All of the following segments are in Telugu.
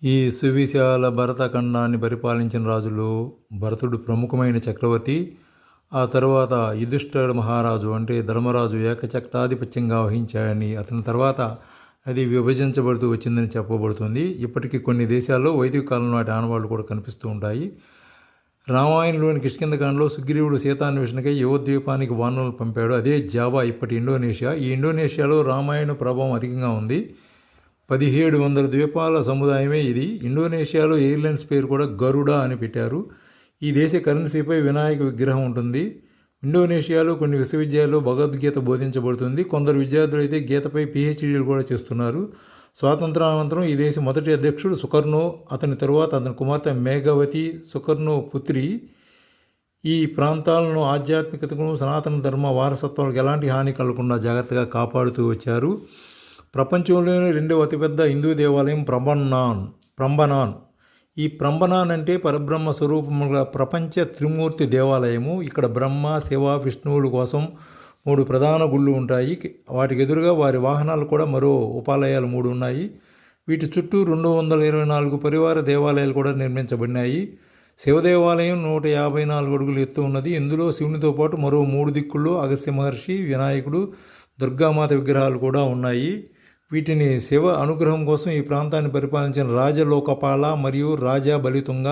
ఈ సువిశాల భరతఖండాన్ని పరిపాలించిన రాజులు భరతుడు ప్రముఖమైన చక్రవర్తి. ఆ తర్వాత యుధిష్ఠిర మహారాజు అంటే ధర్మరాజు ఏకచక్రాధిపత్యంగా వహించాడని, అతని తర్వాత అది విభజించబడుతూ వచ్చిందని చెప్పబడుతుంది. ఇప్పటికీ కొన్ని దేశాల్లో వైదిక కాలం నాటి ఆనవాళ్లు కూడా కనిపిస్తూ ఉంటాయి. రామాయణంలోని కిష్కింధకాండలో సుగ్రీవుడు సీతాన్వేషణకై యువద్వీపానికి వానరులు పంపాడు. అదే జావా, ఇప్పటి ఇండోనేషియా. ఈ ఇండోనేషియాలో రామాయణ ప్రభావం అధికంగా ఉంది. 1700 ద్వీపాల సముదాయమే ఇది. ఇండోనేషియాలో ఎయిర్లైన్స్ పేరు కూడా గరుడ అని పెట్టారు. ఈ దేశ కరెన్సీపై వినాయక విగ్రహం ఉంటుంది. ఇండోనేషియాలో కొన్ని విశ్వవిద్యాలయాల్లో భగవద్గీత బోధించబడుతుంది. కొందరు విద్యార్థులు అయితే గీతపై పిహెచ్డీలు కూడా చేస్తున్నారు. స్వాతంత్రానంతరం ఈ దేశ మొదటి అధ్యక్షుడు సుకర్ణో, అతని తరువాత అతని కుమార్తె మేఘవతి సుకర్ణో పుత్రి ఈ ప్రాంతాలను ఆధ్యాత్మికతను, సనాతన ధర్మ వారసత్వాలకు ఎలాంటి హాని కలగకుండా జాగ్రత్తగా కాపాడుతూ వచ్చారు. ప్రపంచంలోని రెండవ అతిపెద్ద హిందూ దేవాలయం ప్రంబనాన్. ఈ ప్రంబనాన్ అంటే పరబ్రహ్మ స్వరూపముల ప్రపంచ త్రిమూర్తి దేవాలయము. ఇక్కడ బ్రహ్మ, శివ, విష్ణువుల కోసం 3 ప్రధాన గుళ్ళు ఉంటాయి. వాటికి ఎదురుగా వారి వాహనాలు కూడా మరో ఉపాలయాలు 3 ఉన్నాయి. వీటి చుట్టూ 224 పరివార దేవాలయాలు కూడా నిర్మించబడినాయి. శివ దేవాలయం 154 అడుగులు ఎత్తు ఉన్నది. ఇందులో శివునితో పాటు మరో 3 దిక్కుల్లో అగస్త్య మహర్షి, వినాయకుడు, దుర్గామాత విగ్రహాలు కూడా ఉన్నాయి. వీటిని శివ అనుగ్రహం కోసం ఈ ప్రాంతాన్ని పరిపాలించిన రాజలోకపాల మరియు రాజా బలితుంగ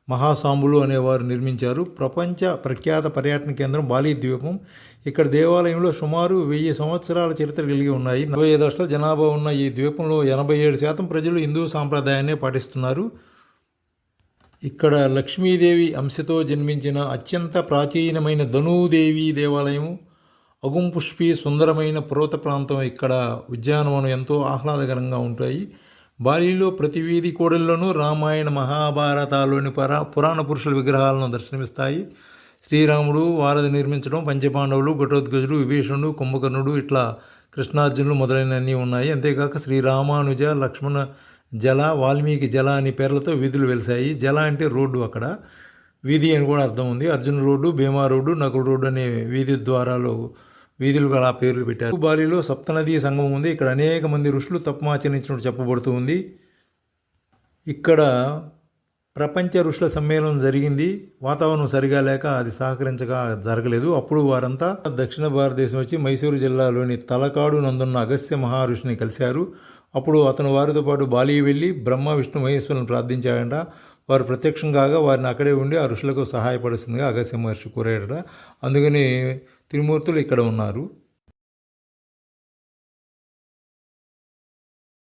మహాసాంబులు అనేవారు నిర్మించారు. ప్రపంచ ప్రఖ్యాత పర్యాటన కేంద్రం బాలి ద్వీపం. ఇక్కడ దేవాలయంలో సుమారు 1000 సంవత్సరాల చరిత్ర కలిగి ఉన్నాయి. 45 లక్షల జనాభా ఉన్న ఈ ద్వీపంలో 87% ప్రజలు హిందూ సాంప్రదాయాన్నే పాటిస్తున్నారు. ఇక్కడ లక్ష్మీదేవి అంశతో జన్మించిన అత్యంత ప్రాచీనమైన ధనూదేవి దేవాలయం, అగుంపుష్పి సుందరమైన పర్వత ప్రాంతం. ఇక్కడ ఉద్యానవనం ఎంతో ఆహ్లాదకరంగా ఉంటాయి. బాలిలో ప్రతి వీధి కూడల్లోనూ రామాయణ మహాభారతాల్లోని పురాణ పురుషుల విగ్రహాలను దర్శనమిస్తాయి. శ్రీరాముడు వారధి నిర్మించడం, పంచపాండవులు, ఘటోత్కచుడు, విభీషణుడు, కుంభకర్ణుడు, ఇట్లా కృష్ణార్జునులు మొదలైనవన్నీ ఉన్నాయి. అంతేకాక శ్రీరామానుజ, లక్ష్మణ జల, వాల్మీకి జల అనే పేర్లతో వీధులు వెలిశాయి. జల అంటే రోడ్డు, అక్కడ వీధి అని కూడా అర్థం ఉంది. అర్జున రోడ్డు, భీమా రోడ్డు, నకుల రోడ్డు అనే వీధులకు అలా పేర్లు పెట్టారు. బాలిలో సప్తనదీ సంగమం ఉంది. ఇక్కడ అనేక మంది ఋషులు తపమాచరించినట్టు చెప్పబడుతూ ఉంది. ఇక్కడ ప్రపంచ ఋషుల సమ్మేళనం జరిగింది. వాతావరణం సరిగా లేక అది జరగలేదు. అప్పుడు వారంతా దక్షిణ భారతదేశం వచ్చి మైసూరు జిల్లాలోని తలకాడు నందున్న అగస్త్య మహర్షిని కలిశారు. అప్పుడు అతను వారితో పాటు బాలి వెళ్ళి బ్రహ్మ, విష్ణు, మహేశ్వరులను ప్రార్థించాడంట. వారు ప్రత్యక్షం కాగా వారిని అక్కడే ఉండి ఆ ఋషులకు సహాయపడుతుందిగా అగస్త్య మహర్షి కోరాడట. అందుకని త్రిమూర్తులు ఇక్కడ ఉన్నారు.